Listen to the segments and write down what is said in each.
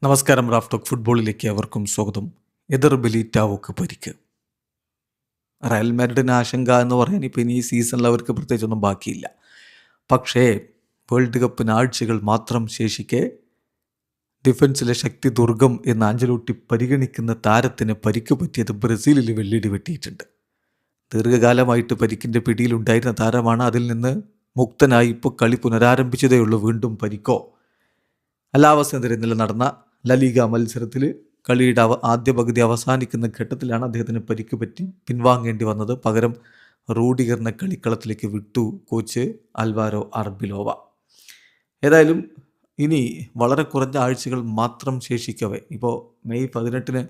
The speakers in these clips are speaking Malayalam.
നമസ്കാരം. റാഫ് ടോക്ക് ഫുട്ബോളിലേക്ക് അവർക്കും സ്വാഗതം. എതിർ ബെലീറ്റാവോക്ക് പരിക്ക്. റയൽ മാഡ്രിഡിന് ആശങ്ക എന്ന് പറയാൻ ഇപ്പം ഇനി ഈ സീസണിൽ അവർക്ക് പ്രത്യേകിച്ചൊന്നും ബാക്കിയില്ല. പക്ഷേ വേൾഡ് കപ്പിന് ആഴ്ചകൾ മാത്രം ശേഷിക്കെ ഡിഫൻസിലെ ശക്തി ദുർഗം എന്ന് ആഞ്ചലോട്ടി പരിഗണിക്കുന്ന താരത്തിന് പരിക്ക് പറ്റിയത് ബ്രസീലിൽ വെള്ളിടി വെട്ടിയിട്ടുണ്ട്. ദീർഘകാലമായിട്ട് പരിക്കിൻ്റെ പിടിയിലുണ്ടായിരുന്ന താരമാണ്. അതിൽ നിന്ന് മുക്തനായി ഇപ്പോൾ കളി പുനരാരംഭിച്ചതേ ഉള്ളൂ. വീണ്ടും പരിക്കോ? അലാവസിനെതിരെ ഇന്നലെ നടന്ന ലലീഗ മത്സരത്തിൽ കളിയുടെ ആദ്യ പകുതി അവസാനിക്കുന്ന ഘട്ടത്തിലാണ് അദ്ദേഹത്തിന് പരിക്ക് പറ്റി പിൻവാങ്ങേണ്ടി വന്നത്. പകരം റൂഡിഗറിനെ കളിക്കളത്തിലേക്ക് വിട്ടു കോച്ച് അൽവാരോ അർബിലോവ. ഏതായാലും ഇനി വളരെ കുറഞ്ഞ ആഴ്ചകൾ മാത്രം ശേഷിക്കവേ, ഇപ്പോൾ May 18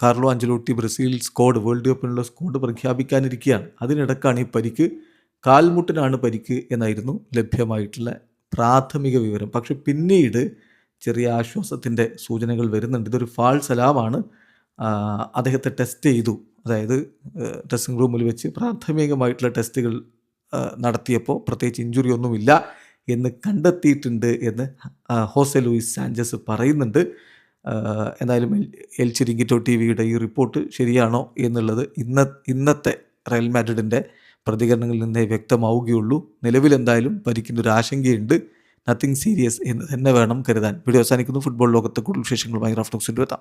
Carlo Ancelotti Brazil squad, world കപ്പിനുള്ള സ്ക്വാഡ് പ്രഖ്യാപിക്കാനിരിക്കുകയാണ്. അതിനിടക്കാണ് ഈ പരിക്ക്. കാൽമുട്ടിനാണ് പരിക്ക് എന്നായിരുന്നു ലഭ്യമായിട്ടുള്ള പ്രാഥമിക വിവരം. പക്ഷെ പിന്നീട് ചെറിയ ആശ്വാസത്തിൻ്റെ സൂചനകൾ വരുന്നുണ്ട്. ഇതൊരു ഫാൾസ് അലാമാണ്. അദ്ദേഹത്തെ ടെസ്റ്റ് ചെയ്തു. അതായത് ഡ്രസ്സിംഗ് റൂമിൽ വെച്ച് പ്രാഥമികമായിട്ടുള്ള ടെസ്റ്റുകൾ നടത്തിയപ്പോൾ പ്രത്യേകിച്ച് ഇഞ്ചുറി ഒന്നുമില്ല എന്ന് കണ്ടെത്തിയിട്ടുണ്ട് എന്ന് ഹോസെ ലൂയിസ് സാഞ്ചസ് പറയുന്നുണ്ട്. എന്തായാലും എൽ ചിരിങ്കിറ്റോ ടിവിയുടെ ഈ റിപ്പോർട്ട് ശരിയാണോ എന്നുള്ളത് ഇന്നത്തെ റയൽ മാഡ്രിഡിൻ്റെ പ്രതികരണങ്ങളിൽ നിന്നേ വ്യക്തമാവുകയുള്ളൂ. നിലവിലെന്തായാലും പരിക്കിനൊരു ആശങ്കയുണ്ട്. നത്തിങ് സീരിയസ് എന്ന് തന്നെ വേണം കരുതാൻ. വീഡിയോ അവസാനിക്കുന്നു. ഫുട്ബോൾ ലോകത്തെ കൂടുതൽ വിശേഷങ്ങളുമായി റാഫ് ടോക്സിൽ എത്താം.